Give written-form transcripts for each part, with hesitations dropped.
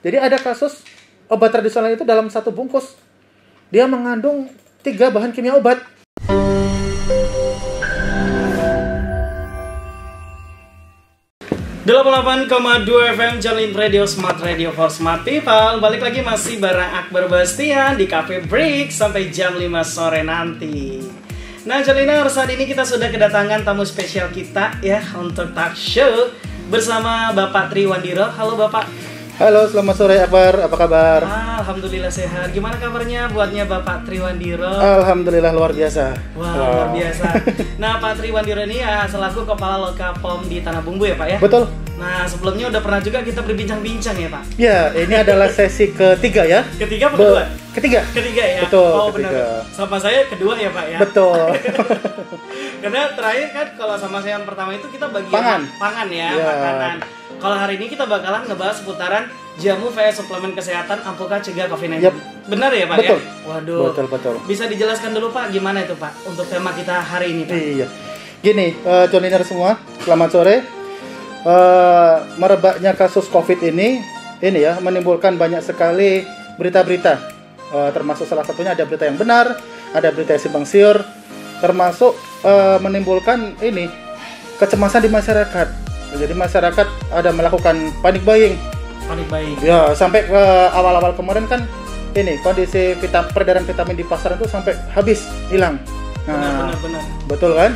Jadi ada kasus obat tradisional itu dalam satu bungkus dia mengandung 3 bahan kimia obat. Delapan 8,2 FM Jalin Radio Smart Radio for Smart People. Balik lagi masih bareng Akbar Bastian di Cafe Break sampai jam 5 sore nanti. Nah Jalina, saat ini kita sudah kedatangan tamu spesial kita ya untuk talk show bersama Bapak Triwandiro. Halo Bapak. Halo, selamat sore Akbar, apa kabar? Alhamdulillah sehat. Gimana kabarnya buatnya Bapak Triwandiro? Alhamdulillah luar biasa. Wah, luar biasa. Nah, Pak Triwandiro ini ya selaku Kepala Lokapom di Tanah Bumbu ya Pak ya? Betul. Nah, sebelumnya udah pernah juga kita berbincang-bincang ya Pak? Ya, ini adalah sesi ketiga ya. Ketiga apa kedua? Ketiga. Ketiga ya? Betul, oh, ketiga. Benar. Sama saya kedua ya Pak ya? Betul. Karena terakhir kan kalau sama saya yang pertama itu kita bagian pangan ya, ya. makanan. Kalau hari ini kita bakalan ngebahas seputaran jamu vs suplemen kesehatan ampuka cegah COVID-19. Yep. Benar ya Pak betul. ya? Waduh. Betul. Bisa dijelaskan dulu Pak gimana itu Pak untuk tema kita hari ini Pak? Iya. Gini, Joliner semua, selamat sore. Merebaknya kasus COVID ini ya menimbulkan banyak sekali berita-berita. Termasuk salah satunya ada berita yang benar, ada berita yang simpang siur, termasuk menimbulkan kecemasan di masyarakat. Jadi masyarakat ada melakukan panic buying. Ya, sampai ke awal-awal kemarin kan kondisi peredaran vitamin di pasaran itu sampai habis, hilang. Nah, benar. Betul kan?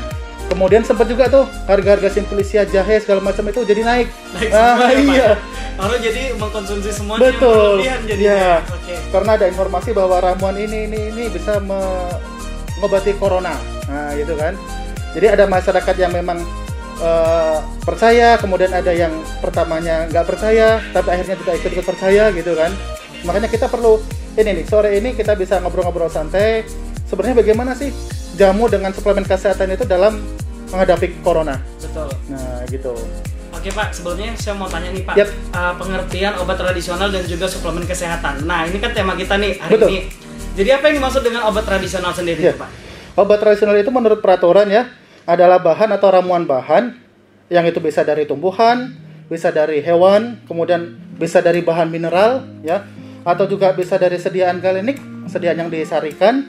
Kemudian sempat juga tuh harga-harga simplicia, jahe segala macam itu jadi naik. Iya. Lalu jadi mengkonsumsi semuanya. Betul. Ya. Okay. Karena ada informasi bahwa ramuan ini bisa mengobati corona. Nah, gitu kan. Jadi ada masyarakat yang memang percaya, kemudian ada yang pertamanya nggak percaya, tapi akhirnya juga ikut percaya gitu kan. Makanya kita perlu sore ini kita bisa ngobrol-ngobrol santai. Sebenarnya bagaimana sih jamu dengan suplemen kesehatan itu dalam menghadapi corona? Betul. Nah gitu. Oke Pak, sebelumnya saya mau tanya nih Pak, yep. Pengertian obat tradisional dan juga suplemen kesehatan. Nah ini kan tema kita nih hari Betul. ini. Jadi apa yang dimaksud dengan obat tradisional sendiri Pak? Obat tradisional itu menurut peraturan ya adalah bahan atau ramuan bahan yang itu bisa dari tumbuhan, bisa dari hewan, kemudian bisa dari bahan mineral ya, atau juga bisa dari sediaan galenik, sediaan yang disarikan,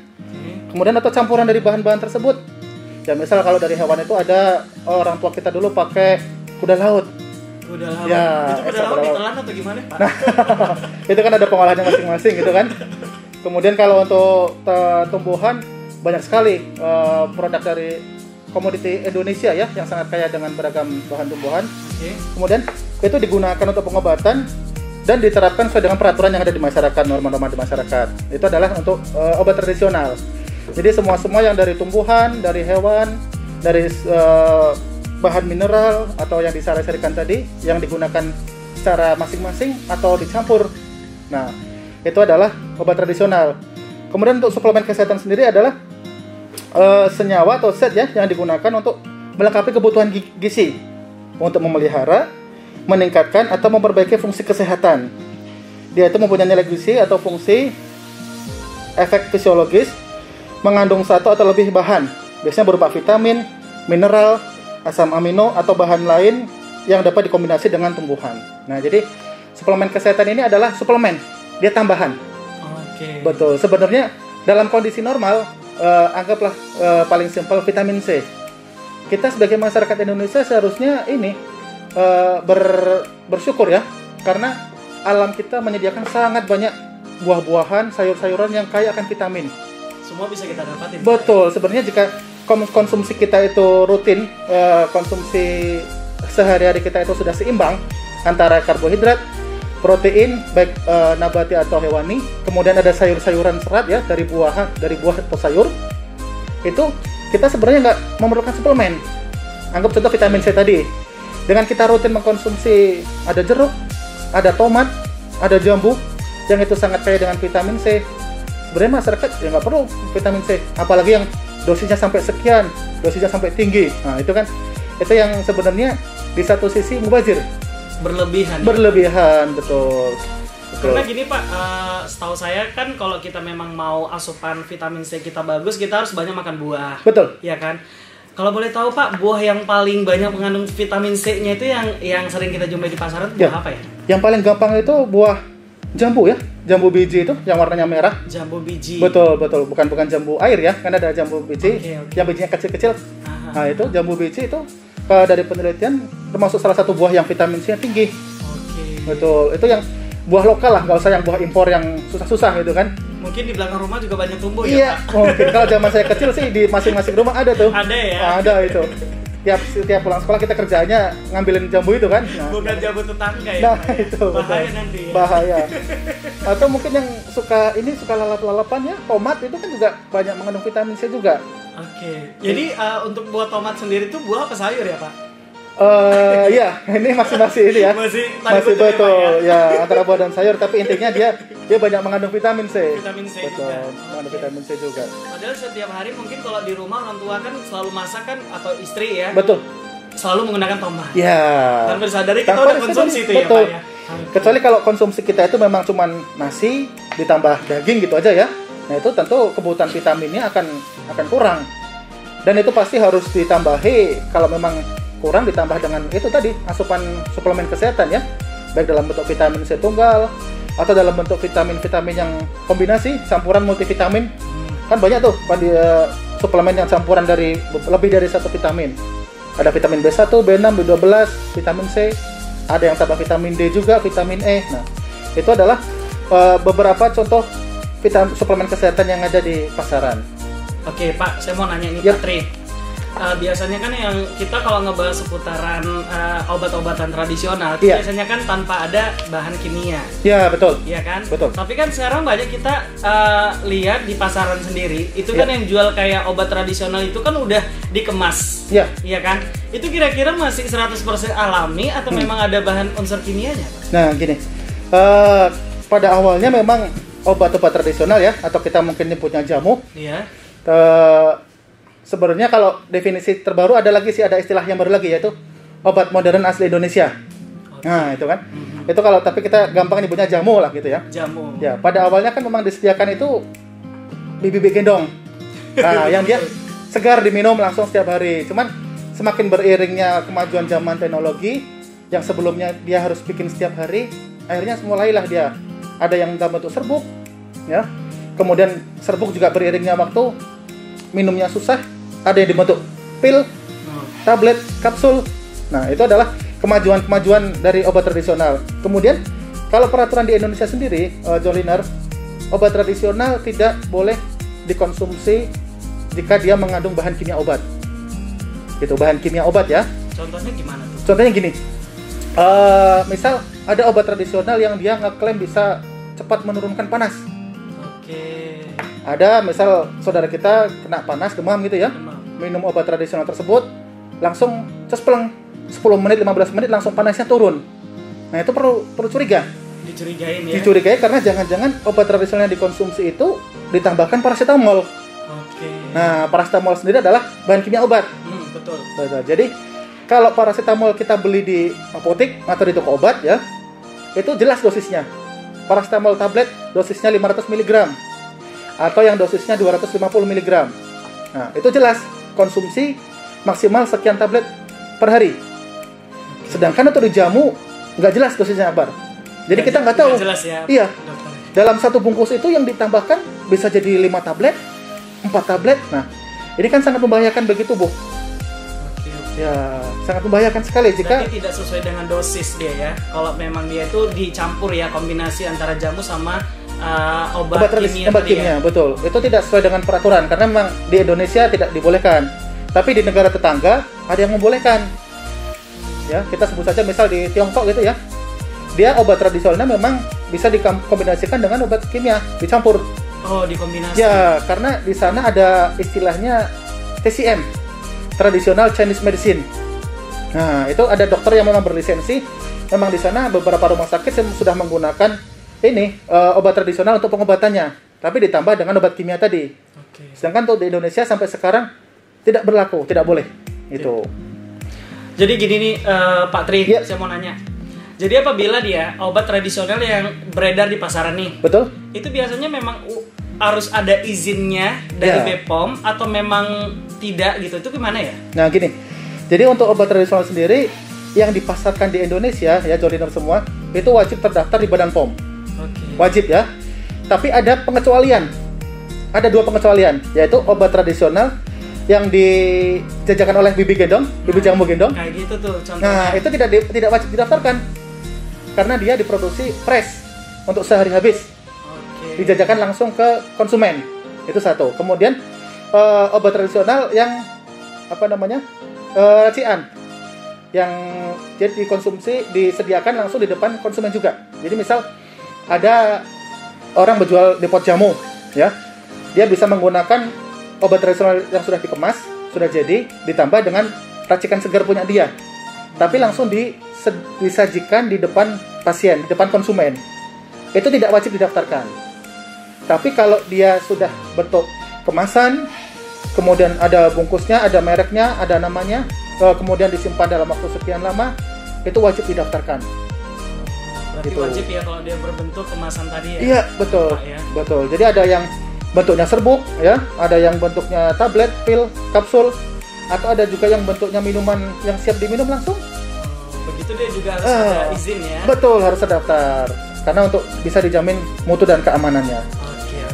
kemudian atau campuran dari bahan-bahan tersebut. Ya misal kalau dari hewan itu ada orang tua kita dulu pakai kuda laut. Kuda laut. Ya, itu kuda laut ditelan atau gimana Pak? Nah, itu kan ada pengolahannya masing-masing gitu kan. Kemudian kalau untuk tumbuhan banyak sekali produk dari komoditi Indonesia ya yang sangat kaya dengan beragam bahan tumbuhan. Kemudian itu digunakan untuk pengobatan dan diterapkan sesuai dengan peraturan yang ada di masyarakat, norma-norma di masyarakat. Itu adalah untuk obat tradisional. Jadi semua yang dari tumbuhan, dari hewan, dari bahan mineral atau yang disari-sarikan tadi yang digunakan secara masing-masing atau dicampur. Nah, itu adalah obat tradisional. Kemudian untuk suplemen kesehatan sendiri adalah senyawa atau zat ya yang digunakan untuk melengkapi kebutuhan gizi untuk memelihara, meningkatkan atau memperbaiki fungsi kesehatan. Dia itu mempunyai nilai gizi atau fungsi efek fisiologis, mengandung satu atau lebih bahan, biasanya berupa vitamin, mineral, asam amino atau bahan lain yang dapat dikombinasi dengan tumbuhan. Nah, jadi suplemen kesehatan ini adalah suplemen, dia tambahan. Oke. Betul. Sebenarnya dalam kondisi normal anggaplah paling simpel vitamin C. Kita sebagai masyarakat Indonesia seharusnya bersyukur ya, karena alam kita menyediakan sangat banyak buah-buahan, sayur-sayuran yang kaya akan vitamin. Semua bisa kita dapatin. Betul. Sebenarnya jika konsumsi kita itu rutin, konsumsi sehari-hari kita itu sudah seimbang antara karbohidrat, protein baik nabati atau hewani, kemudian ada sayur-sayuran serat ya dari buah atau sayur, itu kita sebenarnya nggak memerlukan suplemen. Anggap contoh vitamin C tadi, dengan kita rutin mengkonsumsi ada jeruk, ada tomat, ada jambu yang itu sangat kaya dengan vitamin C. Sebenarnya masyarakat ya nggak perlu vitamin C, apalagi yang dosisnya sampai sekian, dosisnya sampai tinggi. Nah itu yang sebenarnya di satu sisi mubazir. Berlebihan, betul. Karena gini Pak, setahu saya kan kalau kita memang mau asupan vitamin C kita bagus, kita harus banyak makan buah. Betul. Iya kan? Kalau boleh tahu Pak, buah yang paling banyak mengandung vitamin C-nya itu yang sering kita jumpai di pasaran buah apa ya? Yang paling gampang itu buah Jambu ya, jambu biji itu yang warnanya merah. Jambu biji. Betul, bukan jambu air ya, kan ada jambu biji Oke. yang bijinya kecil-kecil. Aha. Nah, itu jambu biji itu dari penelitian termasuk salah satu buah yang vitamin C-nya tinggi. Oke. Betul, itu yang buah lokal lah, nggak usah yang buah impor yang susah-susah gitu kan. Mungkin di belakang rumah juga banyak tumbuh Iya, ya, Pak? mungkin kalau zaman saya kecil sih di masing-masing rumah ada tuh. Ada ya? Ada itu. Tiap pulang sekolah kita kerjanya ngambilin jambu itu kan. Nah, Bukan jambu tetangga ya, Nah, Pak, ya? itu, Bahaya betul. nanti ya. Bahaya. Atau mungkin yang suka lalap-lalapan ya, tomat itu kan juga banyak mengandung vitamin C juga. Oke. Jadi untuk buah tomat sendiri itu buah apa sayur ya, Pak? Ya, ini masih ini ya. Masih tanda Masih kutip ya, Pak, betul ya antara buah dan sayur, tapi intinya dia banyak mengandung vitamin C. Vitamin C Betul, juga. mengandung Oke. vitamin C juga. Padahal setiap hari mungkin kalau di rumah orang tua kan selalu masak kan, atau istri ya, Betul. selalu menggunakan tomat. Ya. Tanpa disadari kita Tanpa udah disadari, konsumsi itu betul. ya, Pak ya. Kecuali kalau konsumsi kita itu memang cuman nasi ditambah daging gitu aja ya. Nah, itu tentu kebutuhan vitaminnya akan kurang. Dan itu pasti harus ditambahi kalau memang kurang, ditambah dengan itu tadi asupan suplemen kesehatan ya. Baik dalam bentuk vitamin C tunggal atau dalam bentuk vitamin-vitamin yang kombinasi campuran multivitamin. Kan banyak tuh suplemen yang campuran dari lebih dari satu vitamin. Ada vitamin B1, B6, B12, vitamin C, ada yang tambah vitamin D juga, vitamin E. Nah, itu adalah beberapa contoh suplemen kesehatan yang ada di pasaran. Oke, Pak, saya mau nanya ini, Yap. Pak Tri. Biasanya kan yang kita kalau ngebahas seputaran obat-obatan tradisional, itu Iya. biasanya kan tanpa ada bahan kimia, Ya, betul. iya kan? Betul. Tapi kan sekarang banyak kita lihat di pasaran sendiri, itu Iya. kan yang jual kayak obat tradisional itu kan udah dikemas, Ya. iya kan? Itu kira-kira masih 100% alami atau memang ada bahan unsur kimianya, Pak? Nah, gini. Pada awalnya memang obat-obat tradisional ya, atau kita mungkin nyebutnya jamu. Iya. Sebenarnya kalau definisi terbaru ada istilah yang baru lagi, yaitu obat modern asli Indonesia. Nah, itu kan. Itu kalau, tapi kita gampang nyebutnya jamu lah gitu ya. Jamu. Ya, pada awalnya kan memang disediakan itu bibit gendong. Nah, yang dia segar diminum langsung setiap hari. Cuman semakin beriringnya kemajuan zaman teknologi, yang sebelumnya dia harus bikin setiap hari, akhirnya mulailah dia ada yang dalam bentuk serbuk, ya. Kemudian serbuk juga beriringnya waktu minumnya susah, ada yang dibentuk pil, tablet, kapsul. Nah, itu adalah kemajuan dari obat tradisional. Kemudian kalau peraturan di Indonesia sendiri, Joliner, obat tradisional tidak boleh dikonsumsi jika dia mengandung bahan kimia obat. Gitu, bahan kimia obat ya. Contohnya gimana tuh? Contohnya gini, misal ada obat tradisional yang dia ngeklaim bisa cepat menurunkan panas. Oke. Ada misal saudara kita kena panas, demam gitu ya, Demam. minum obat tradisional tersebut, langsung cespleng 10 menit, 15 menit langsung panasnya turun. Nah, itu perlu curiga. Dicurigain ya. Dicurigai karena jangan-jangan obat tradisional yang dikonsumsi itu ditambahkan paracetamol. Oke. Nah, paracetamol sendiri adalah bahan kimia obat. Betul. Betul. Jadi kalau paracetamol kita beli di apotek atau di toko obat ya, itu jelas dosisnya. Paracetamol tablet dosisnya 500 mg atau yang dosisnya 250 mg. Nah, itu jelas konsumsi maksimal sekian tablet per hari. Sedangkan untuk di jamu nggak jelas dosisnya apa. Jadi kita nggak tahu. Nggak jelas ya, Iya. dokter. Dalam satu bungkus itu yang ditambahkan bisa jadi 5 tablet, 4 tablet. Nah, ini kan sangat membahayakan bagi tubuh. Oke, oke. Ya, sangat membahayakan sekali jika Berarti tidak sesuai dengan dosis dia ya. Kalau memang dia itu dicampur ya, kombinasi antara jamu sama obat kimia tadi kimia, ya. betul. Itu tidak sesuai dengan peraturan karena memang di Indonesia tidak dibolehkan. Tapi di negara tetangga ada yang membolehkan. Ya, kita sebut saja misal di Tiongkok gitu ya. Dia obat tradisionalnya memang bisa dikombinasikan dengan obat kimia, dicampur. Oh, dikombinasi. Ya, karena di sana ada istilahnya TCM, Traditional Chinese Medicine. Nah, itu ada dokter yang memang berlisensi. Memang di sana beberapa rumah sakit yang sudah menggunakan ini obat tradisional untuk pengobatannya, tapi ditambah dengan obat kimia tadi. Oke. Sedangkan untuk di Indonesia sampai sekarang tidak berlaku, tidak boleh. Itu. Jadi gini nih Pak Tri, Iya. saya mau nanya. Jadi apabila dia obat tradisional yang beredar di pasaran nih, Betul? itu biasanya memang harus ada izinnya dari Ya. BPOM atau memang tidak gitu? Itu gimana ya? Nah, gini. Jadi untuk obat tradisional sendiri yang dipasarkan di Indonesia ya, Joliner semua, itu wajib terdaftar di Badan POM. Oke. wajib ya. Tapi ada pengecualian. Ada 2 pengecualian, yaitu obat tradisional yang dijajakan oleh bibi jamu gendong. Kayak gitu tuh contohnya. Nah, itu tidak wajib didaftarkan. Karena dia diproduksi fresh untuk sehari habis. Oke. Dijajakan langsung ke konsumen. Itu satu. Kemudian obat tradisional yang racian yang jadi dikonsumsi disediakan langsung di depan konsumen juga. Jadi misal ada orang berjual di pot jamu, ya, dia bisa menggunakan obat tradisional yang sudah dikemas, sudah jadi, ditambah dengan racikan segar punya dia, tapi langsung disajikan di depan pasien, di depan konsumen. Itu tidak wajib didaftarkan. Tapi kalau dia sudah bentuk kemasan, kemudian ada bungkusnya, ada mereknya, ada namanya, kemudian disimpan dalam waktu sekian lama, itu wajib didaftarkan. Berarti gitu. Wajib ya kalau dia berbentuk kemasan tadi ya. Iya, betul. Pak, ya? Betul. Jadi ada yang bentuknya serbuk, ya, ada yang bentuknya tablet, pil, kapsul, atau ada juga yang bentuknya minuman yang siap diminum langsung. Begitu dia juga harus ada izin ya. Betul, harus terdaftar. Karena untuk bisa dijamin mutu dan keamanannya.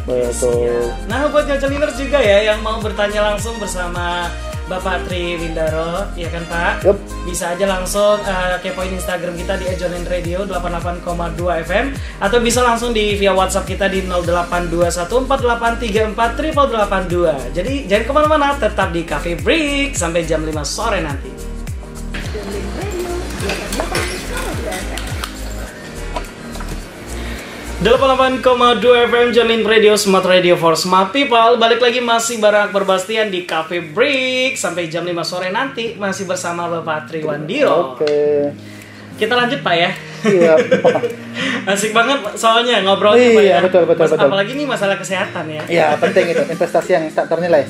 Oke, Betul. siap. Nah, buat Jajaliners juga ya yang mau bertanya langsung bersama Bapak Tri Windaro, ya kan Pak? Yup. Bisa aja langsung kepoin Instagram kita di Jalin Radio 88,2 FM atau bisa langsung via WhatsApp kita di 082148348882. Jadi jangan kemana-mana, tetap di Cafe Break sampai jam 5 sore nanti. Jalin Radio 88,2 FM. 88,2 FM Jalin Radio, Smart Radio for Smart People. Balik lagi masih bareng Akbar Bastian di Cafe Break sampai jam 5 sore nanti, masih bersama Bapak Tri Wandiro. Oke. Kita lanjut Pak ya. Iya. Asik banget soalnya ngobrolnya Pak Iya, ya. betul. Apalagi ini masalah kesehatan ya. Iya, penting itu, investasi yang tak ternilai.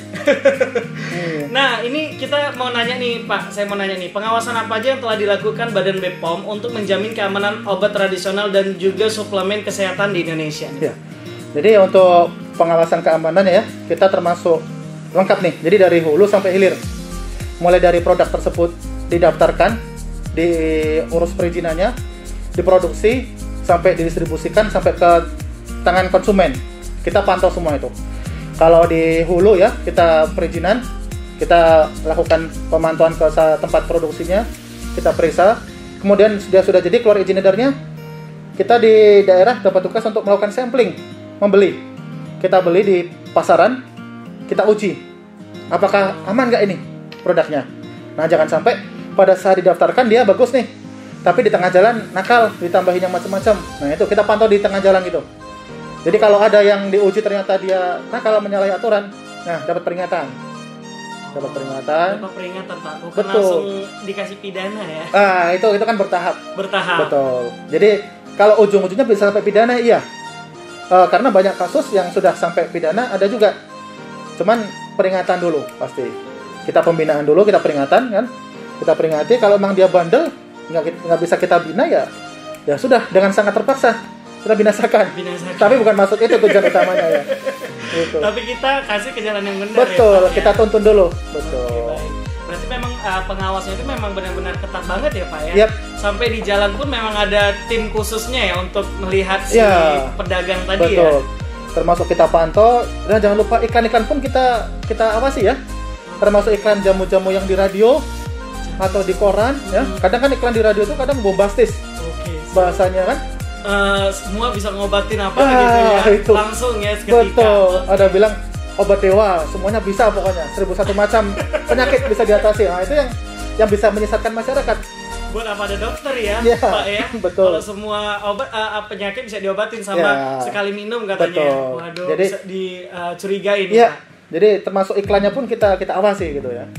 Nah, ini kita mau nanya nih Pak, saya mau nanya nih, pengawasan apa aja yang telah dilakukan Badan BPOM untuk menjamin keamanan obat tradisional dan juga suplemen kesehatan di Indonesia? Ya. Jadi untuk pengawasan keamanan ya, kita termasuk lengkap nih. Jadi dari hulu sampai hilir. Mulai dari produk tersebut didaftarkan, diurus perizinannya, diproduksi, sampai didistribusikan sampai ke tangan konsumen. Kita pantau semua itu. Kalau di hulu ya, kita perizinan, kita lakukan pemantauan ke tempat produksinya, kita periksa. Kemudian sudah jadi keluar izin edarnya, kita di daerah dapat tugas untuk melakukan sampling, membeli. Kita beli di pasaran, kita uji apakah aman nggak ini produknya. Nah, jangan sampai pada saat didaftarkan dia bagus nih, tapi di tengah jalan nakal, ditambahin yang macam-macam. Nah, itu kita pantau di tengah jalan gitu. Jadi kalau ada yang diuji ternyata dia nakal, menyalahi aturan, nah dapat peringatan. Dapat peringatan Pak, bukan Betul. langsung dikasih pidana ya. Itu kan bertahap. Betul. Jadi kalau ujung-ujungnya bisa sampai pidana, iya. Karena banyak kasus yang sudah sampai pidana, ada juga. Cuman peringatan dulu pasti. Kita pembinaan dulu, kita peringatan kan. Kita peringati, kalau memang dia bandel, nggak bisa kita bina ya sudah, dengan sangat terpaksa kita binasakan. Tapi bukan maksud itu tujuan utamanya ya. Gitu. Tapi kita kasih ke jalan yang benar. Betul, ya, Pak, kita ya? tuntun dulu. Betul. Oke, baik. Berarti memang pengawasnya itu memang benar-benar ketat banget ya Pak ya. Yep. Sampai di jalan pun memang ada tim khususnya ya untuk melihat si pedagang tadi. Betul. Ya. Termasuk kita pantau, dan jangan lupa iklan-iklan pun kita awasi ya. Termasuk iklan jamu-jamu yang di radio atau di koran ya. Kadang kan iklan di radio itu kadang bombastis. Oke. Bahasanya kan. Semua bisa ngobatin apa gitu ya. Itu. Langsung ya seketika. Betul. Ada bilang obat dewa, semuanya bisa pokoknya. 1001 macam penyakit bisa diatasi. Nah, itu yang bisa menyesatkan masyarakat. Buat apa ada dokter ya, Ya, Pak ya? betul. Kalau semua obat penyakit bisa diobatin sama sekali minum katanya. Betul. Waduh, Jadi, bisa dicurigain ya. Pak. Jadi termasuk iklannya pun kita awasi gitu ya.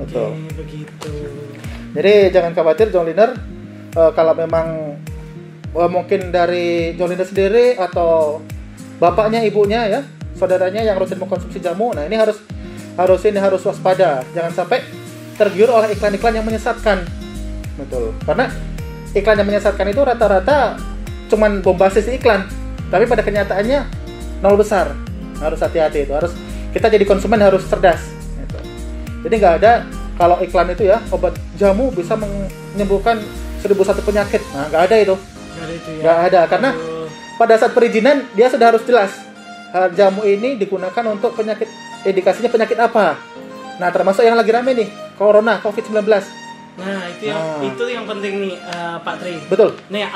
Betul. Oke, begitu. Jadi jangan khawatir Joliner, kalau memang mungkin dari Joliner sendiri atau bapaknya, ibunya ya, saudaranya yang rutin mengkonsumsi jamu, nah ini harus waspada. Jangan sampai tergiur oleh iklan-iklan yang menyesatkan. Betul. Karena iklan yang menyesatkan itu rata-rata cuman bombastis iklan, tapi pada kenyataannya nol besar. Harus hati-hati itu. Kita jadi konsumen harus cerdas. Gitu. Jadi nggak ada kalau iklan itu ya, obat jamu bisa menyembuhkan 1001 penyakit. Nah, nggak ada itu. Nggak ada itu ya. Nggak ada, karena pada saat perizinan dia sudah harus jelas jamu ini digunakan untuk penyakit, indikasinya penyakit apa. Nah, termasuk yang lagi rame nih, corona, COVID-19. Nah, itu yang penting nih, Pak Tri. Betul. Nih,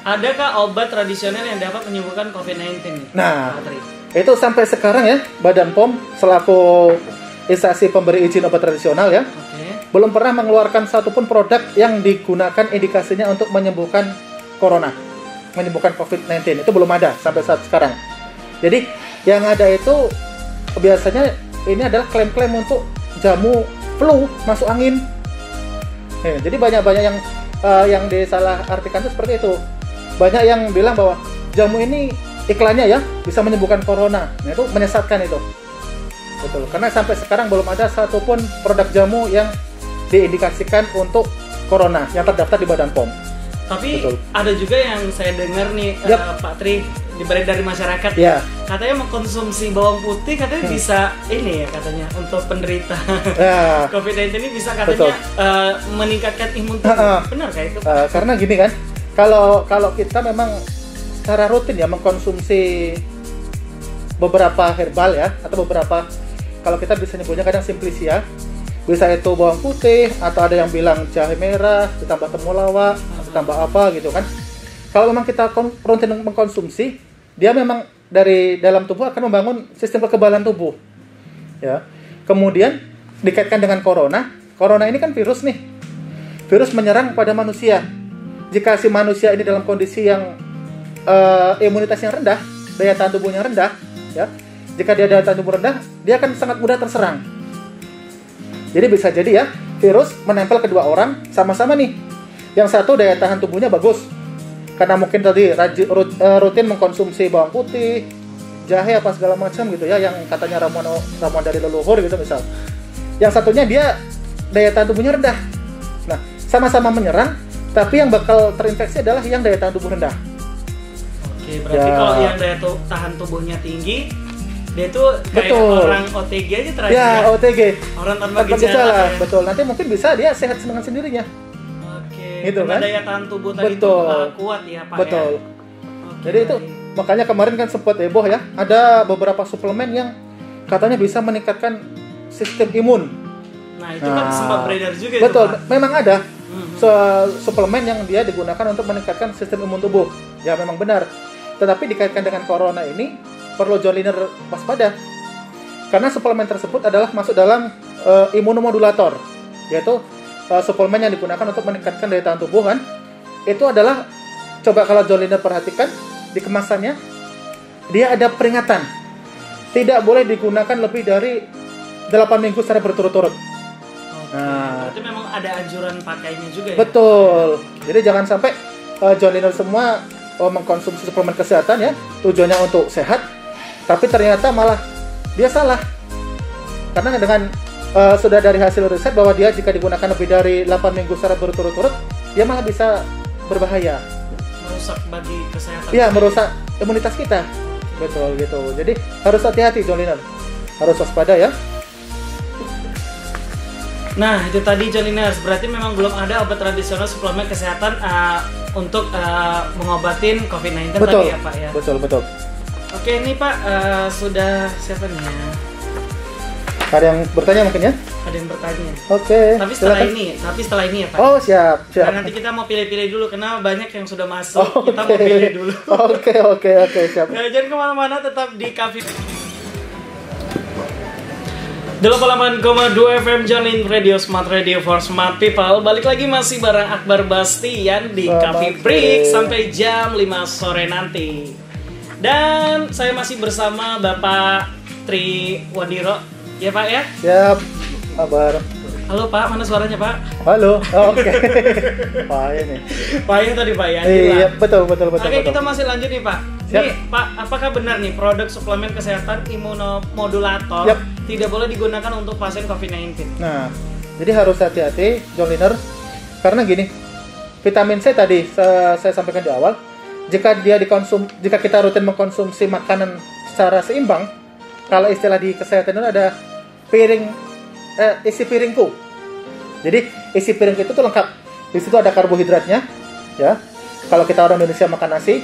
adakah obat tradisional yang dapat menyembuhkan COVID-19 nih, Nah, Pak Tri? itu sampai sekarang ya, Badan POM selaku instansi pemberi izin obat tradisional ya, Oke. belum pernah mengeluarkan satupun produk yang digunakan indikasinya untuk menyembuhkan corona, menyembuhkan COVID-19. Itu belum ada sampai saat sekarang. Jadi yang ada itu biasanya ini adalah klaim-klaim untuk jamu flu masuk angin. Jadi banyak yang disalah artikan itu seperti itu. Banyak yang bilang bahwa jamu ini iklannya ya bisa menyembuhkan corona. Nah, itu menyesatkan itu. Betul. Karena sampai sekarang belum ada satupun produk jamu yang diindikasikan untuk corona yang terdaftar di Badan POM. Tapi Betul. ada juga yang saya dengar nih, Yap. Pak Tri, dari masyarakat Ya. katanya mengkonsumsi bawang putih katanya bisa ini ya katanya untuk penderita Ya. COVID-19 ini bisa katanya meningkatkan imun tubuh. Benar kayak itu? Karena gini kan, kalau kita memang secara rutin ya mengkonsumsi beberapa herbal ya, atau beberapa, kalau kita bisa nyebutnya kadang simplicia, bisa itu bawang putih, atau ada yang bilang jahe merah ditambah temulawak, ditambah apa gitu kan. Kalau memang kita rutin mengkonsumsi, dia memang dari dalam tubuh akan membangun sistem kekebalan tubuh ya. Kemudian dikaitkan dengan corona ini kan virus nih, virus menyerang pada manusia. Jika si manusia ini dalam kondisi yang imunitasnya rendah, daya tahan tubuhnya rendah ya, jika dia daya tahan tubuh rendah, dia akan sangat mudah terserang. Jadi bisa jadi ya, virus menempel kedua orang sama-sama nih. Yang satu daya tahan tubuhnya bagus, karena mungkin tadi rutin mengkonsumsi bawang putih, jahe apa segala macam gitu ya, yang katanya ramuan dari leluhur gitu misal. Yang satunya dia daya tahan tubuhnya rendah. Nah, sama-sama menyerang, tapi yang bakal terinfeksi adalah yang daya tahan tubuh rendah. Oke, berarti Ya. kalau yang daya tahan tubuhnya tinggi, dia tuh kayak Betul. orang OTG aja terakhir. Ya, OTG. Orang tanpa Tanpa gejala. gejala, Ya. betul. Nanti mungkin bisa dia sehat dengan sendirinya. Oke. Gitu Karena kan? daya tahan tubuh tadi Betul. tuh kuat ya, Pak Betul. ya. Oke, Jadi itu baik. makanya kemarin kan sempat heboh ya, ada beberapa suplemen yang katanya bisa meningkatkan sistem imun. Nah, itu kan sempat beredar juga Betul, itu, Pak. memang ada Mhm. suplemen yang dia digunakan untuk meningkatkan sistem imun tubuh. Ya memang benar. Tetapi dikaitkan dengan corona ini perlu Joliner waspada. Karena suplemen tersebut adalah masuk dalam imunomodulator, yaitu suplemen yang digunakan untuk meningkatkan daya tahan tubuh kan. Itu adalah, coba kalau Joliner perhatikan di kemasannya, dia ada peringatan. Tidak boleh digunakan lebih dari 8 minggu secara berturut-turut. Oke, Nah. berarti memang ada anjuran pakainya juga ya. Betul. Jadi jangan sampai Joliner semua mengkonsumsi suplemen kesehatan ya, tujuannya untuk sehat, tapi ternyata malah dia salah. Karena dengan sudah dari hasil riset bahwa dia jika digunakan lebih dari 8 minggu secara berturut-turut, dia malah bisa berbahaya. Merusak bagi kesehatan. Iya, merusak imunitas kita. Betul gitu. Jadi harus hati-hati Joliner. Harus waspada ya. Nah, itu tadi Joliners, berarti memang belum ada obat tradisional suplemen kesehatan untuk mengobatin COVID-19 Betul. tadi ya, Pak ya. Betul, betul. Oke, ini Pak sudah siapa nih ya? Ada yang bertanya mungkin ya? Ada yang bertanya. Oke. Tapi setelah silakan. ini ya, Pak. Oh, siap, siap. Nah, nanti kita mau pilih-pilih dulu karena banyak yang sudah masuk. Oh, Kita mau pilih dulu. Oke, siap. Ya, jangan kemana-mana, tetap di Cafe 88,2 FM Jalin Radio Smart Radio for Smart People. Balik lagi masih bareng Akbar Bastian di Selamat Cafe Break sampai jam 5 sore nanti. Dan saya masih bersama Bapak Tri Wadiro. Ya Pak ya? Siap. Kabar. Halo Pak, mana suaranya Pak? Halo. Oke. Wah, ini. Pak ya tadi Pak ya? Iya, betul. Oke, kita masih lanjut nih Pak. Siap. Nih Pak, apakah benar nih produk suplemen kesehatan imunomodulator Yap. tidak boleh digunakan untuk pasien COVID-19? Nah, jadi harus hati-hati Joliner. Karena gini, vitamin C tadi saya sampaikan di awal, jika kita rutin mengkonsumsi makanan secara seimbang, kalau istilah di kesehatan itu ada isi piringku. Jadi isi piring itu tuh lengkap. Di situ ada karbohidratnya, ya. Kalau kita orang Indonesia makan nasi,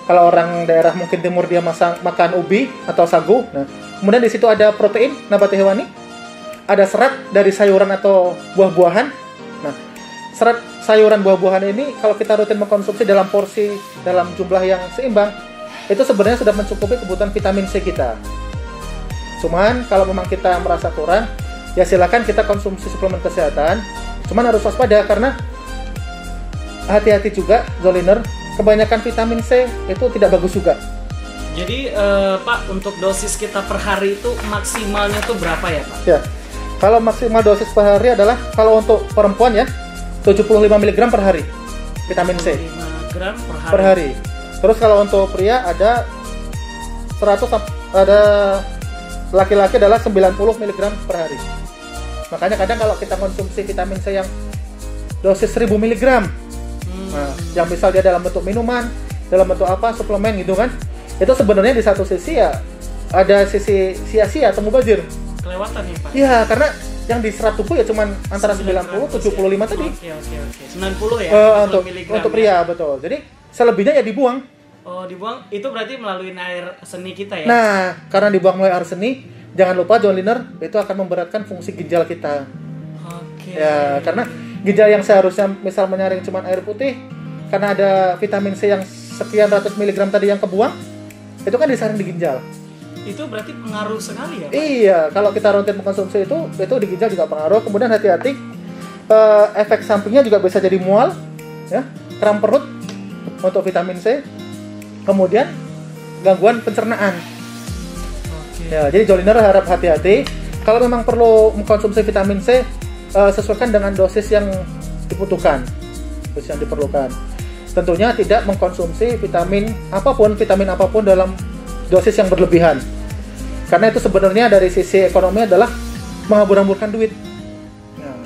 Kalau orang daerah mungkin timur dia makan ubi atau sagu. Nah, kemudian di situ ada protein nabati hewani, ada serat dari sayuran atau buah-buahan. Nah, serat sayuran buah-buahan ini kalau kita rutin mengkonsumsi dalam porsi dalam jumlah yang seimbang, itu sebenarnya sudah mencukupi kebutuhan vitamin C kita. Cuman kalau memang kita merasa kurang, ya silakan kita konsumsi suplemen kesehatan. Cuman harus waspada karena hati-hati juga, Joliner, kebanyakan vitamin C itu tidak bagus juga. Jadi Pak, untuk dosis kita per hari itu maksimalnya tuh berapa ya Pak? Ya, kalau maksimal dosis per hari adalah kalau untuk perempuan ya 75 mg per hari vitamin C 5 gram per hari. Terus kalau untuk pria ada 100, ada laki-laki adalah 90 mg per hari. Makanya kadang kalau kita konsumsi vitamin C yang dosis 1000 mg, nah, yang misal dia dalam bentuk minuman, dalam bentuk apa, suplemen gitu kan, itu sebenarnya di satu sisi ya ada sisi sia-sia atau mubazir. Kelewatan ya Pak? Iya, karena yang diserap tubuh ya cuman antara 90-75 tadi. Oke. 90 ya? Untuk pria, betul. Jadi selebihnya ya dibuang. Oh, dibuang itu berarti melalui air seni kita ya? Nah, karena dibuang melalui air seni, jangan lupa Joliner, itu akan memberatkan fungsi ginjal kita. Oke. Ya, karena ginjal yang seharusnya misal menyaring cuma air putih, karena ada vitamin C yang sekian ratus miligram tadi yang kebuang, itu kan disaring di ginjal. Itu berarti pengaruh sekali ya Pak? Iya, kalau kita rutin mengkonsumsi itu di ginjal juga pengaruh. Kemudian hati-hati, efek sampingnya juga bisa jadi mual, ya, kram perut untuk vitamin C. Kemudian gangguan pencernaan. Oke. Ya, jadi Joliner harap hati-hati. Kalau memang perlu mengkonsumsi vitamin C, sesuaikan dengan dosis yang dibutuhkan, dosis yang diperlukan. Tentunya tidak mengkonsumsi vitamin apapun dalam dosis yang berlebihan. Karena itu sebenarnya dari sisi ekonomi adalah menghambur-hamburkan duit. Nah,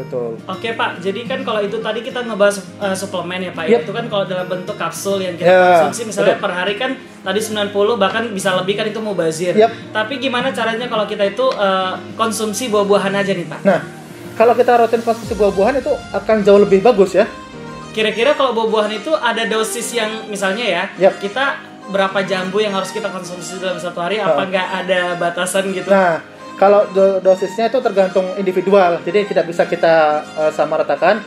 betul. Oke Pak, jadi kan kalau itu tadi kita ngebahas suplemen ya Pak, Yep. Itu kan kalau dalam bentuk kapsul yang kita Ya, konsumsi misalnya betul. per hari kan tadi 90 bahkan bisa lebih kan itu mubazir. Yep. Tapi gimana caranya kalau kita itu konsumsi buah-buahan aja nih Pak? Nah, kalau kita rutin konsumsi buah-buahan itu akan jauh lebih bagus ya. Kira-kira kalau buah-buahan itu ada dosis yang misalnya ya, Yap. kita berapa jambu yang harus kita konsumsi dalam satu hari? Apa nggak ada batasan gitu? Nah, kalau dosisnya itu tergantung individual, jadi tidak bisa kita samaratakan.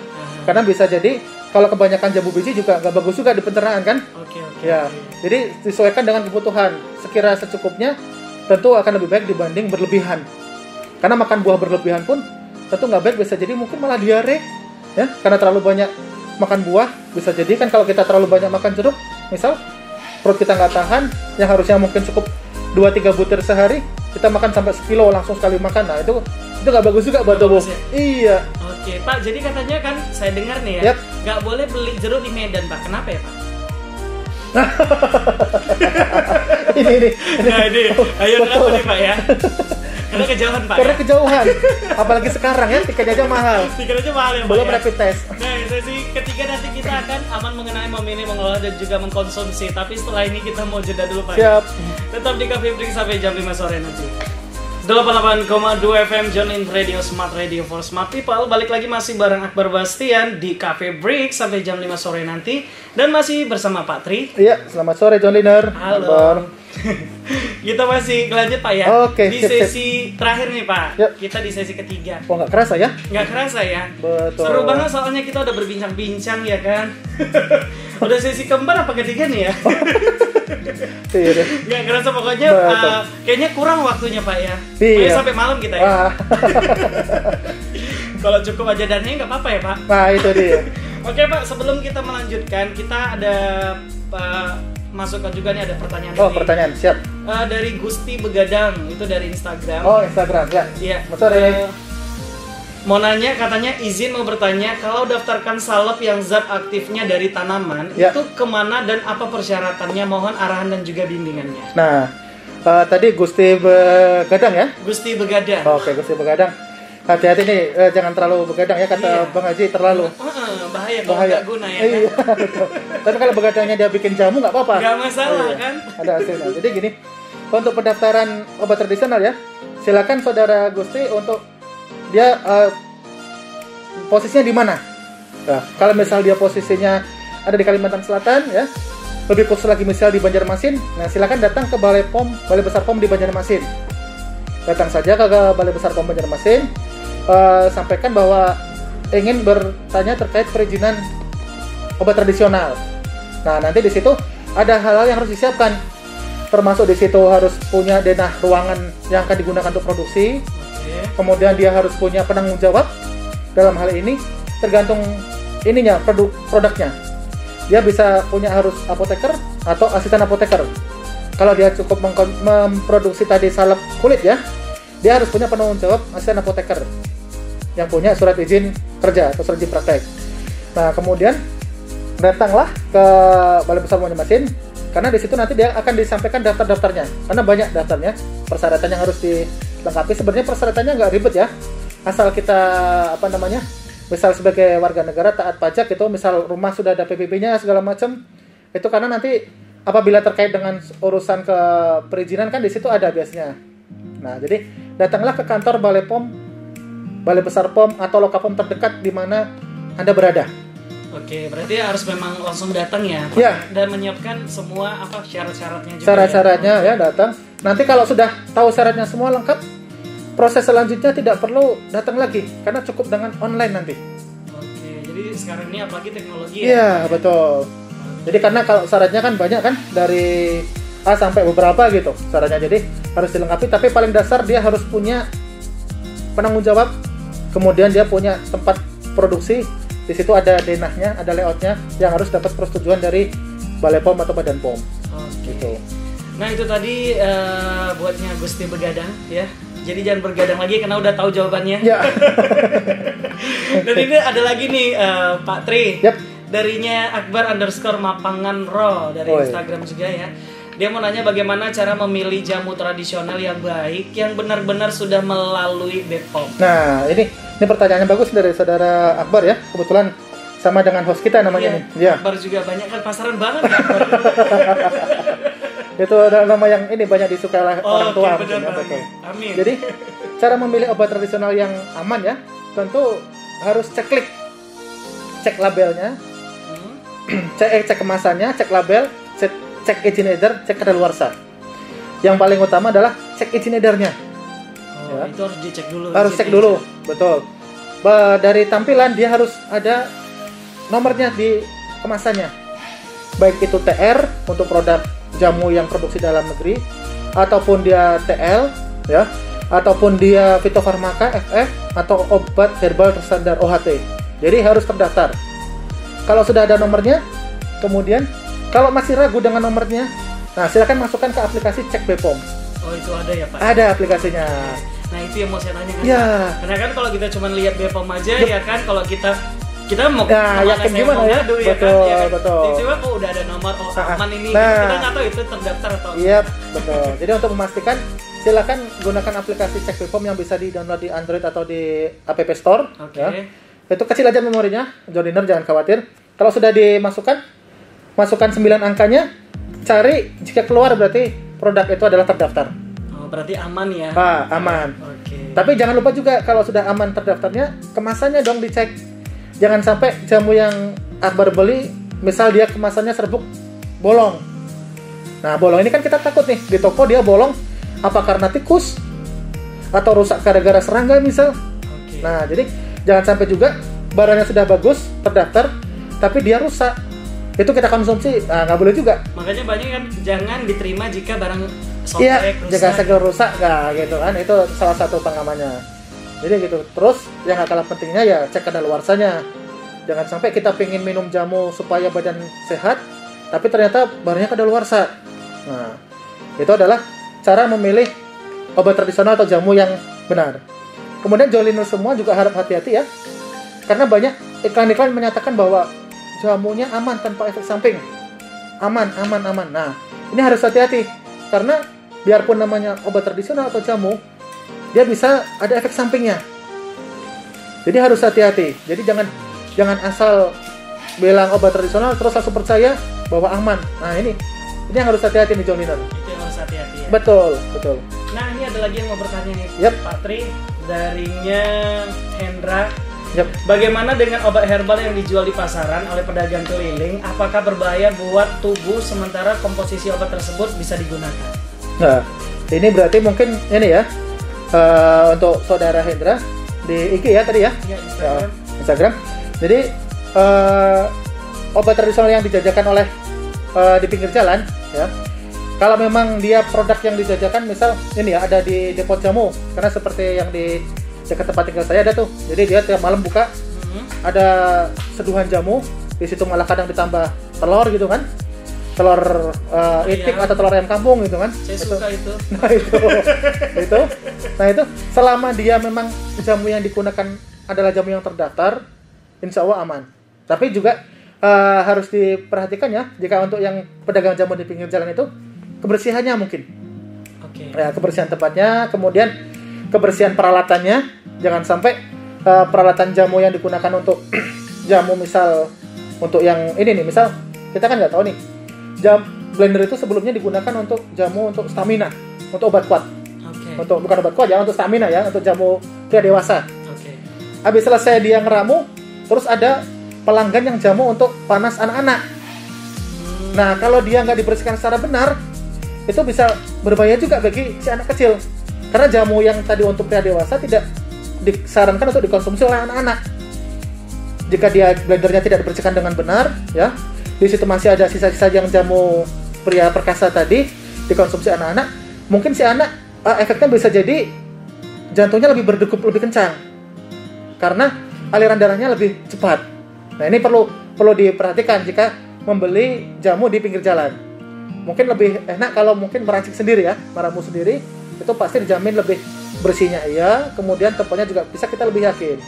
Karena bisa jadi kalau kebanyakan jambu biji juga nggak bagus juga di pencernaan kan? Oke. Ya, jadi disesuaikan dengan kebutuhan. Sekira secukupnya, tentu akan lebih baik dibanding berlebihan. Karena makan buah berlebihan pun tentu nggak baik, bisa jadi mungkin malah diare, ya, karena terlalu banyak makan buah. Bisa jadi kan kalau kita terlalu banyak makan jeruk, misal perut kita nggak tahan, yang harusnya mungkin cukup 2-3 butir sehari, kita makan sampai sekilo langsung sekali makan. Nah, itu nggak bagus juga buat tubuh. Bagus ya? Iya. Oke Pak, jadi katanya kan saya dengar nih ya, Yap. nggak boleh beli jeruk di Medan Pak. Kenapa ya Pak? ini. Nah ini, ayo kenapa nih Pak ya? Karena kejauhan Pak. Karena Ya? kejauhan. Apalagi sekarang ya, tiketnya aja mahal. Tiket aja mahal ya Pak. Belum Ya? rapid test. Nah, sesi ketiga nanti kita akan aman mengenai memilih, mengelola dan juga mengkonsumsi. Tapi setelah ini kita mau jeda dulu Pak. Siap. Tetap di Cafe Break sampai jam 5 sore nanti. 88,2 FM John in Radio, Smart Radio for Smart People. Balik lagi masih bareng Akbar Bastian di Cafe Break sampai jam 5 sore nanti. Dan masih bersama Pak Tri. Iya, selamat sore Joliner. Halo. Kita masih lanjut Pak ya. Oke, di sip, sip. sesi terakhir nih Pak. Yep. Kita di sesi ketiga. Oh, nggak kerasa ya? Nggak kerasa ya. Betul. Seru banget soalnya kita udah berbincang-bincang ya kan. Udah sesi keempat apa ketiga nih ya? Iya deh. Nggak kerasa pokoknya Betul. kayaknya kurang waktunya Pak ya. Iya. Pokoknya sampai malam kita ya. Ah. Kalau cukup aja dananya nggak apa-apa ya Pak. Nah, itu dia. Oke Pak, sebelum kita melanjutkan kita ada masukkan juga nih ada pertanyaan. Oh, dari, pertanyaan. Siap. dari Gusti Begadang, itu dari Instagram. Oh, Instagram. Ya. Iya. Selamat sore. Mau nanya, katanya izin mau bertanya, kalau daftarkan salep yang zat aktifnya dari tanaman, Ya. itu kemana dan apa persyaratannya? Mohon arahan dan juga bimbingannya. Nah, tadi Gusti Begadang ya? Gusti Begadang. Oke, Gusti Begadang. Hati-hati nih, jangan terlalu begadang ya, kata Iya. Bang Haji, terlalu. Bahaya kalau Bahaya. nggak guna ya Iya, kan? betul. Tapi kalau begadangnya dia bikin jamu nggak apa-apa. Nggak masalah, Iya, kan? Ada hasilnya. Jadi gini, untuk pendaftaran obat tradisional ya, silakan saudara Gusti untuk dia posisinya di mana. Nah, kalau misal dia posisinya ada di Kalimantan Selatan ya, lebih khusus lagi misal di Banjarmasin, nah silakan datang ke Balai Besar POM di Banjarmasin. Datang saja ke Balai Besar POM Banjarmasin, sampaikan bahwa ingin bertanya terkait perizinan obat tradisional. Nah, nanti di situ ada hal-hal yang harus disiapkan. Termasuk di situ harus punya denah ruangan yang akan digunakan untuk produksi. Kemudian dia harus punya penanggung jawab. Dalam hal ini tergantung ininya, produknya. Dia bisa punya harus apoteker atau asisten apoteker. Kalau dia cukup memproduksi tadi salep kulit ya, dia harus punya penanggung jawab asisten apoteker yang punya surat izin kerja atau surat izin praktek. Nah, kemudian datanglah ke Balai Besar Banjarmasin, karena di situ nanti dia akan disampaikan daftar-daftarnya. Karena banyak daftarnya, persyaratan yang harus dilengkapi. Sebenarnya persyaratannya nggak ribet ya, asal kita misal sebagai warga negara taat pajak itu, misal rumah sudah ada PBB-nya segala macam, itu karena nanti apabila terkait dengan urusan ke perizinan kan di situ ada biasanya. Nah, jadi datanglah ke kantor Balai Besar POM atau Lokapom terdekat di mana Anda berada. Oke, berarti harus memang langsung datang ya, Pak? Ya. Dan menyiapkan semua syarat-syaratnya juga. Syarat-syaratnya ya datang. Nanti kalau sudah tahu syaratnya semua lengkap, proses selanjutnya tidak perlu datang lagi karena cukup dengan online nanti. Oke, jadi sekarang ini apalagi teknologi ya? Iya, betul. Jadi karena kalau syaratnya kan banyak kan, dari A sampai beberapa gitu syaratnya, jadi harus dilengkapi. Tapi paling dasar dia harus punya penanggung jawab, kemudian dia punya tempat produksi. Di situ ada denahnya, ada layoutnya yang harus dapat persetujuan dari Balai POM atau Badan POM. Gitu. Nah, itu tadi buatnya Gusti Begadang ya. Jadi jangan bergadang lagi karena udah tahu jawabannya. Ya. Dan ini ada lagi nih Pak Tri. Yap. Darinya Akbar_Mapanganro dari Instagram juga ya. Dia mau nanya bagaimana cara memilih jamu tradisional yang baik, yang benar-benar sudah melalui BPOM. Nah, ini pertanyaannya bagus dari saudara Akbar ya. Kebetulan sama dengan host kita namanya nih. Ya. Akbar juga banyak kan, pasaran banget ya Akbar. Itu adalah nama yang ini banyak disukai oleh orang tua. Betul. Amin. Jadi cara memilih obat tradisional yang aman ya, tentu harus cek labelnya, cek kemasannya, cek label, cek izin edar, cek kadaluarsa. Yang paling utama adalah cek izin edarnya. Ya. Itu harus dicek dulu. Harus cek dulu, betul. Dari tampilan dia harus ada nomornya di kemasannya. Baik itu TR untuk produk jamu yang produksi dalam negeri, ataupun dia TL ya, ataupun dia fitofarmaka FF atau obat herbal terstandar OHT. Jadi harus terdaftar. Kalau sudah ada nomornya, kemudian kalau masih ragu dengan nomornya, nah silakan masukkan ke aplikasi Cek BPOM. Oh, itu ada ya Pak? Ada aplikasinya. Nah, itu yang mau saya tanya kan Ya. Pak. Karena kan kalau kita cuma lihat BPOM aja ya kan, kalau kita mau yakin gimana ya? Betul, ya kan? Betul. Tiba-tiba kok udah ada nomor aman ini. Nah, kita nggak tahu itu terdaftar atau iya, betul. Jadi untuk memastikan, silakan gunakan aplikasi Cek BPOM yang bisa di-download di Android atau di App Store. Oke. Ya. Itu kecil aja memorinya, journal jangan khawatir. Kalau sudah dimasukkan, masukkan 9 angkanya, cari jika keluar berarti produk itu adalah terdaftar. Oh, berarti aman ya? Aman. Oke. Tapi jangan lupa juga kalau sudah aman terdaftarnya, kemasannya dong dicek. Jangan sampai jamu yang Akbar beli, misal dia kemasannya serbuk bolong. Nah, bolong ini kan kita takut nih, di toko dia bolong, apa karena tikus? Atau rusak gara-gara serangga misal. Oke. Nah, jadi jangan sampai juga barangnya sudah bagus, terdaftar, tapi dia rusak. Itu kita konsumsi, nggak boleh juga. Makanya banyak kan, jangan diterima jika barang Iya, rusak. jika segel rusak, gitu kan. Itu salah satu pengamannya. Jadi gitu. Terus yang gak kalah pentingnya ya cek kadaluarsanya. Jangan sampai kita pengen minum jamu supaya badan sehat, tapi ternyata barangnya kadaluarsa. Nah, itu adalah cara memilih obat tradisional atau jamu yang benar. Kemudian Joliner semua juga harap hati-hati ya, karena banyak iklan-iklan menyatakan bahwa jamunya aman tanpa efek samping. Aman. Nah, ini harus hati-hati, karena biarpun namanya obat tradisional atau jamu, dia bisa ada efek sampingnya. Jadi harus hati-hati. Jadi jangan asal bilang obat tradisional terus langsung percaya bahwa aman. Nah, ini yang harus hati-hati nih Joliner. Itu yang harus hati-hati ya. Betul. Nah, ini ada lagi yang mau bertanya nih, Yap. Pak Tri, darinya Hendra. Yap. Bagaimana dengan obat herbal yang dijual di pasaran oleh pedagang keliling? Apakah berbahaya buat tubuh sementara komposisi obat tersebut bisa digunakan? Nah, ini berarti mungkin ini ya untuk saudara Hendra di IG ya tadi ya, Ya, Instagram. Instagram. Jadi obat tradisional yang dijajakan oleh di pinggir jalan ya. Kalau memang dia produk yang dijajakan, misal ini ya ada di depot jamu, karena seperti yang di dekat tempat tinggal saya ada tuh. Jadi dia tiap malam buka, ada seduhan jamu, di situ malah kadang ditambah telur gitu kan, telur itik Iya. atau telur ayam kampung gitu kan. Saya suka itu. Nah itu selama dia memang jamu yang digunakan adalah jamu yang terdaftar, insya Allah aman. Tapi juga harus diperhatikan ya, jika untuk yang pedagang jamu di pinggir jalan itu kebersihannya mungkin. Oke. Ya, kebersihan tempatnya, kemudian kebersihan peralatannya, jangan sampai peralatan jamu yang digunakan untuk jamu misal untuk yang ini nih, misal kita kan nggak tahu nih, blender itu sebelumnya digunakan untuk jamu untuk stamina, untuk obat kuat, Oke. untuk bukan obat kuat ya, untuk stamina ya, untuk jamu pria dewasa. Oke. Habis selesai dia ngeramu, terus ada pelanggan yang jamu untuk panas anak-anak. Nah, kalau dia nggak dibersihkan secara benar, itu bisa berbahaya juga bagi si anak kecil. Karena jamu yang tadi untuk pria dewasa tidak disarankan untuk dikonsumsi oleh anak-anak. Jika dia blendernya tidak dibersihkan dengan benar, ya, di situ masih ada sisa-sisa yang jamu pria perkasa tadi dikonsumsi anak-anak, mungkin si anak efeknya bisa jadi jantungnya lebih berdegup lebih kencang, karena aliran darahnya lebih cepat. Nah, ini perlu diperhatikan jika membeli jamu di pinggir jalan. Mungkin lebih enak kalau mungkin meracik sendiri ya, meramu sendiri, itu pasti dijamin lebih bersihnya iya, kemudian tempatnya juga bisa kita lebih yakin.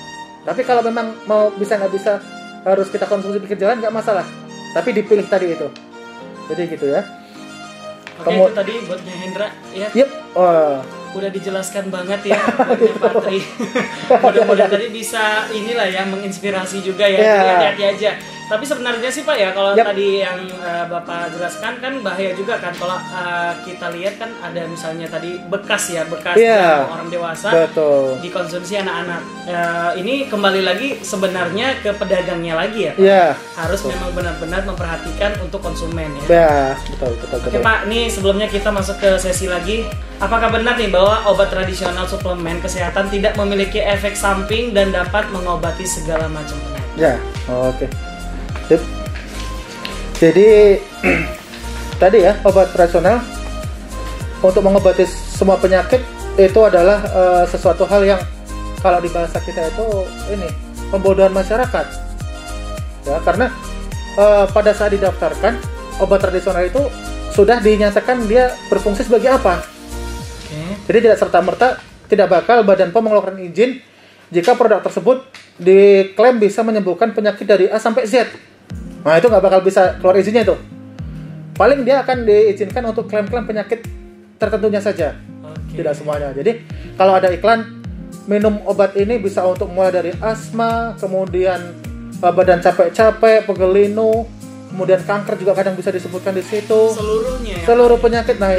Tapi kalau memang mau bisa nggak bisa harus kita konsumsi pinggir jalan nggak masalah, tapi dipilih tadi itu. Jadi gitu ya. Oke, itu tadi buatnya Hendra ya. Yep. Udah dijelaskan banget ya buatnya Patri. Mudah-mudahan tadi bisa inilah ya, menginspirasi juga ya. Yeah. Jadi hati-hati aja. Tapi sebenarnya sih Pak ya, kalau Yep. tadi yang Bapak jelaskan kan bahaya juga kan kalau kita lihat kan ada misalnya tadi bekas Yeah. jamu orang dewasa Betul. dikonsumsi anak-anak. Ini kembali lagi sebenarnya ke pedagangnya lagi ya Pak. Iya. Harus memang benar-benar memperhatikan untuk konsumen ya. Ya, betul. Oke Pak, nih sebelumnya kita masuk ke sesi lagi. Apakah benar nih bahwa obat tradisional suplemen kesehatan tidak memiliki efek samping dan dapat mengobati segala macam penyakit? Ya, oke. Sip. Jadi tadi ya, obat tradisional untuk mengobati semua penyakit itu adalah sesuatu hal yang kalau di bahasa kita itu ini pembodohan masyarakat. Ya, karena pada saat didaftarkan obat tradisional itu sudah dinyatakan dia berfungsi sebagai apa. Jadi tidak serta-merta tidak bakal Badan POM mengeluarkan izin jika produk tersebut diklaim bisa menyembuhkan penyakit dari A sampai Z. Nah, itu nggak bakal bisa keluar izinnya itu. Paling dia akan diizinkan untuk klaim-klaim penyakit tertentunya saja. Tidak semuanya. Jadi kalau ada iklan minum obat ini bisa untuk mulai dari asma, kemudian badan capek-capek, pegel linu, kemudian kanker juga kadang bisa disebutkan di situ. Seluruhnya ya. Seluruh penyakit. Nah,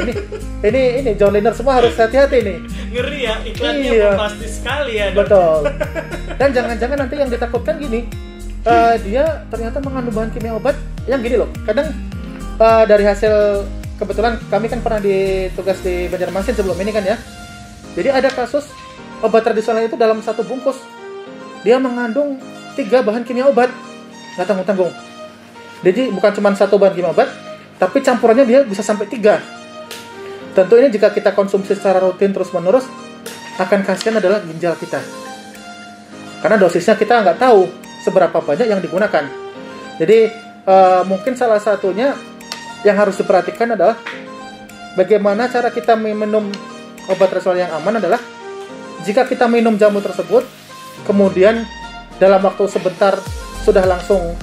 ini John Liner semua harus hati-hati nih. Ngeri ya, iklannya Iya. pasti sekali ya. Betul. Dan jangan-jangan nanti yang ditakutkan gini, dia ternyata mengandung bahan kimia obat yang gini loh. Kadang dari hasil, kebetulan kami kan pernah ditugas di Banjarmasin sebelum ini kan ya. Jadi ada kasus obat tradisional itu dalam satu bungkus dia mengandung 3 bahan kimia obat, nggak tanggung-tanggung. Jadi bukan cuma satu bahan kimia obat, tapi campurannya dia bisa sampai 3. Tentu ini jika kita konsumsi secara rutin terus-menerus, akan kasihan adalah ginjal kita. Karena dosisnya kita nggak tahu seberapa banyak yang digunakan. Jadi mungkin salah satunya yang harus diperhatikan adalah bagaimana cara kita minum obat tradisional yang aman adalah jika kita minum jamu tersebut, kemudian dalam waktu sebentar sudah langsung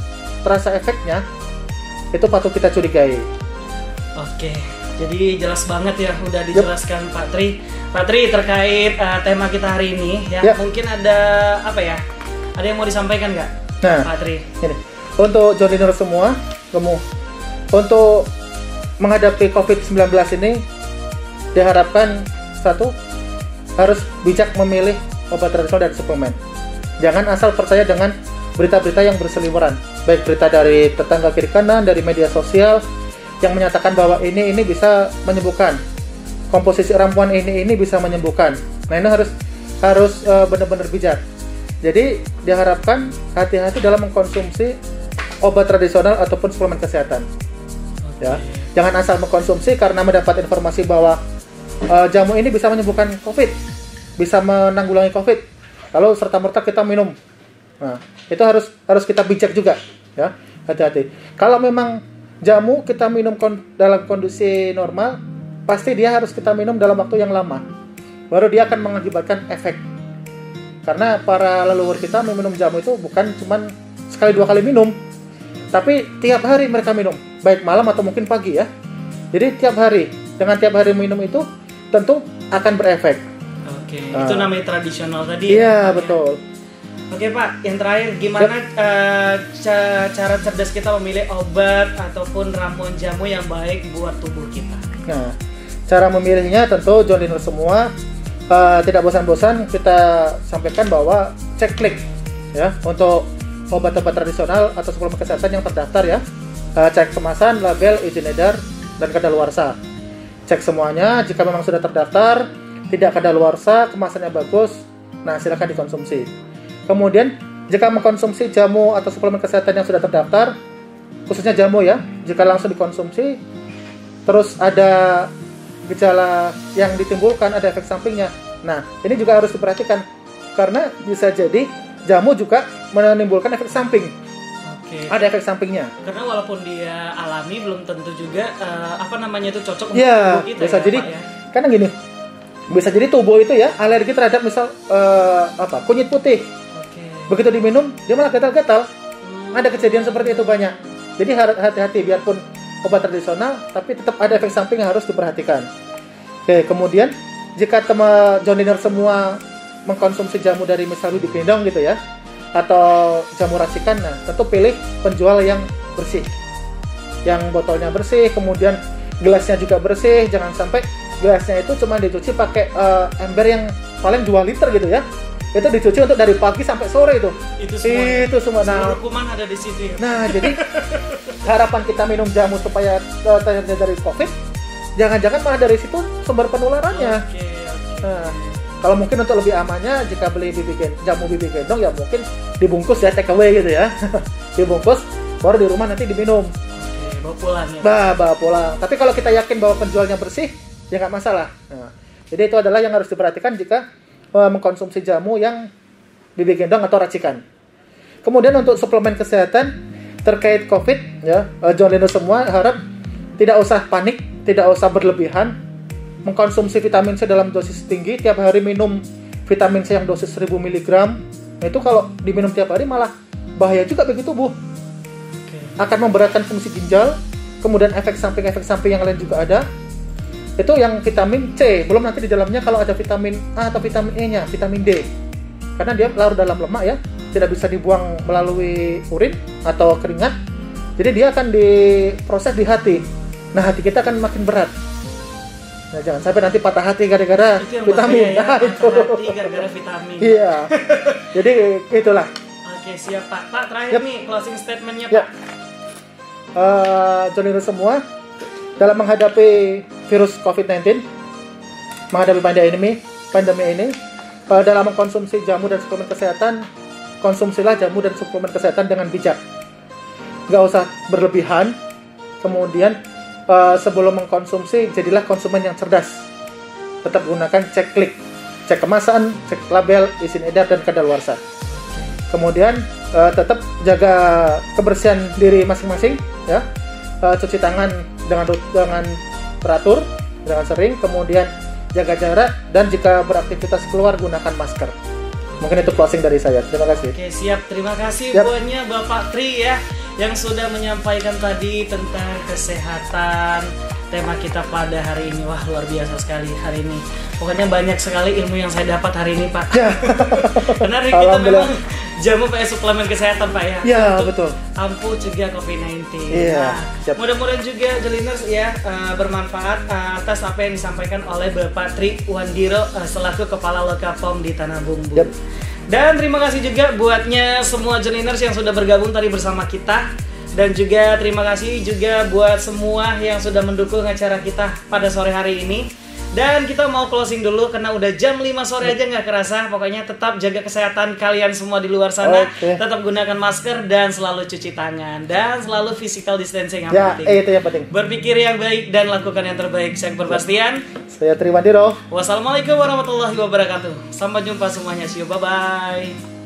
terasa efeknya, itu patut kita curigai. Oke, jadi jelas banget ya, udah dijelaskan Pak Tri. Pak Tri, terkait tema kita hari ini ya, mungkin ada apa ya? Ada yang mau disampaikan nggak, Pak Tri? Ini untuk joiner semua, untuk menghadapi COVID-19 ini diharapkan satu, harus bijak memilih obat tradisional dan suplemen. Jangan asal percaya dengan berita-berita yang berseliweran, baik berita dari tetangga kiri kanan, dari media sosial yang menyatakan bahwa ini bisa menyembuhkan, komposisi ramuan ini bisa menyembuhkan. Nah, ini harus benar-benar bijak. Jadi diharapkan hati-hati dalam mengkonsumsi obat tradisional ataupun suplemen kesehatan. Ya, jangan asal mengkonsumsi karena mendapat informasi bahwa jamu ini bisa menyembuhkan COVID, bisa menanggulangi COVID. Lalu serta-merta kita minum. Nah, itu harus kita bijak juga, ya. Hati-hati. Kalau memang jamu kita minum dalam kondisi normal, pasti dia harus kita minum dalam waktu yang lama. Baru dia akan mengakibatkan efek. Karena para leluhur kita meminum jamu itu bukan cuman sekali 2 kali minum, tapi tiap hari mereka minum, baik malam atau mungkin pagi ya. Jadi tiap hari, dengan tiap hari minum itu tentu akan berefek. Oke, itu namanya tradisional tadi. Iya, betul. Oke Pak, yang terakhir gimana cara cerdas kita memilih obat ataupun ramuan jamu yang baik buat tubuh kita? Nah, cara memilihnya tentu John Liner semua tidak bosan-bosan kita sampaikan bahwa cek klik ya untuk obat-obat tradisional atau suplemen kesehatan yang terdaftar ya. Cek kemasan, label, izin edar, dan kadaluarsa. Cek semuanya, jika memang sudah terdaftar, tidak kadaluarsa, kemasannya bagus, nah silakan dikonsumsi. Kemudian, jika mengkonsumsi jamu atau suplemen kesehatan yang sudah terdaftar, khususnya jamu ya, jika langsung dikonsumsi, terus ada gejala yang ditimbulkan, ada efek sampingnya. Nah, ini juga harus diperhatikan, karena bisa jadi jamu juga menimbulkan efek samping. Oke. Ada efek sampingnya. Karena walaupun dia alami, belum tentu juga itu cocok untuk ya, tubuh kita. Bisa ya, jadi, Pak, ya? karena gini, bisa jadi tubuh itu ya alergi terhadap misal kunyit putih. Oke. Begitu diminum, dia malah gatal-gatal. Ada kejadian seperti itu banyak. Jadi hati-hati, biarpun obat tradisional, tapi tetap ada efek samping yang harus diperhatikan. Oke, kemudian jika teman John Liner semua mengkonsumsi jamu dari misal Bibi Gendong gitu ya, atau jamu racikan, nah tentu pilih penjual yang bersih, yang botolnya bersih, kemudian gelasnya juga bersih. Jangan sampai gelasnya itu cuma dicuci pakai ember yang paling 2 liter gitu ya. Itu dicuci untuk dari pagi sampai sore itu. Itu semua. Nah, kuman ada di situ. Nah, jadi harapan kita minum jamu supaya terhindar dari COVID, jangan-jangan malah dari situ sumber penularannya. Oke. Nah, kalau mungkin untuk lebih amannya, jika beli jamu Bibi Gendong ya mungkin dibungkus ya, take away gitu ya. Dibungkus, baru di rumah nanti diminum. Oke, bawa pulang ya. Bawa pulang. Tapi kalau kita yakin bahwa penjualnya bersih, ya nggak masalah. Nah, jadi itu adalah yang harus diperhatikan jika mengkonsumsi jamu yang Bibi Gendong atau racikan. Kemudian untuk suplemen kesehatan terkait COVID, ya, John Liner semua harap tidak usah panik, tidak usah berlebihan. Mengkonsumsi vitamin C dalam dosis tinggi, tiap hari minum vitamin C yang dosis 1000 mg. Nah, itu kalau diminum tiap hari malah bahaya juga bagi tubuh. Akan memberatkan fungsi ginjal, kemudian efek samping yang lain juga ada. Itu yang vitamin C, belum nanti di dalamnya kalau ada vitamin A atau vitamin E-nya, vitamin D. Karena dia larut dalam lemak ya, tidak bisa dibuang melalui urin atau keringat. Jadi dia akan diproses di hati. Nah, hati kita akan makin berat. Nah, jangan sampai nanti patah hati gara-gara vitamin. Ya, nah, itu. hati gara-gara vitamin. Iya. Jadi itulah. Oke, siap Pak. Pak, terakhir nih closing statement-nya Ya. Pak. John Liner semua dalam menghadapi virus COVID-19, menghadapi pandemi ini, dalam mengkonsumsi jamu dan suplemen kesehatan, konsumsilah jamu dan suplemen kesehatan dengan bijak. Nggak usah berlebihan. Kemudian sebelum mengkonsumsi, jadilah konsumen yang cerdas. Tetap gunakan cek klik, cek kemasan, cek label, izin edar, dan kadaluarsa. Kemudian tetap jaga kebersihan diri masing-masing, ya. Cuci tangan dengan teratur, dengan sering. Kemudian jaga jarak, dan jika beraktivitas keluar gunakan masker. Mungkin itu closing dari saya. Terima kasih. Oke, siap. Terima kasih buatnya Bapak Tri ya, yang sudah menyampaikan tadi tentang kesehatan. Tema kita pada hari ini, wah luar biasa sekali hari ini. Pokoknya banyak sekali ilmu yang saya dapat hari ini, Pak. Ya. Benar ya, kita memang jamu pakai suplemen kesehatan, Pak ya. Ya, betul. Ampuh cegah COVID-19. Iya. Nah, mudah-mudahan juga John Liner ya bermanfaat atas apa yang disampaikan oleh Bapak Tri Wandiro selaku Kepala Lokapom di Tanah Bumbu. Yep. Dan terima kasih juga buatnya semua Jaliners yang sudah bergabung tadi bersama kita. Dan juga terima kasih juga buat semua yang sudah mendukung acara kita pada sore hari ini. Dan kita mau closing dulu karena udah jam 5 sore aja nggak kerasa. Pokoknya tetap jaga kesehatan kalian semua di luar sana. Tetap gunakan masker dan selalu cuci tangan. Dan selalu physical distancing yang penting. Itu yang penting. Berpikir yang baik dan lakukan yang terbaik. Saya Akbar Bastian. Saya Triwandiro. Wassalamualaikum warahmatullahi wabarakatuh. Sampai jumpa semuanya. See you. Bye-bye.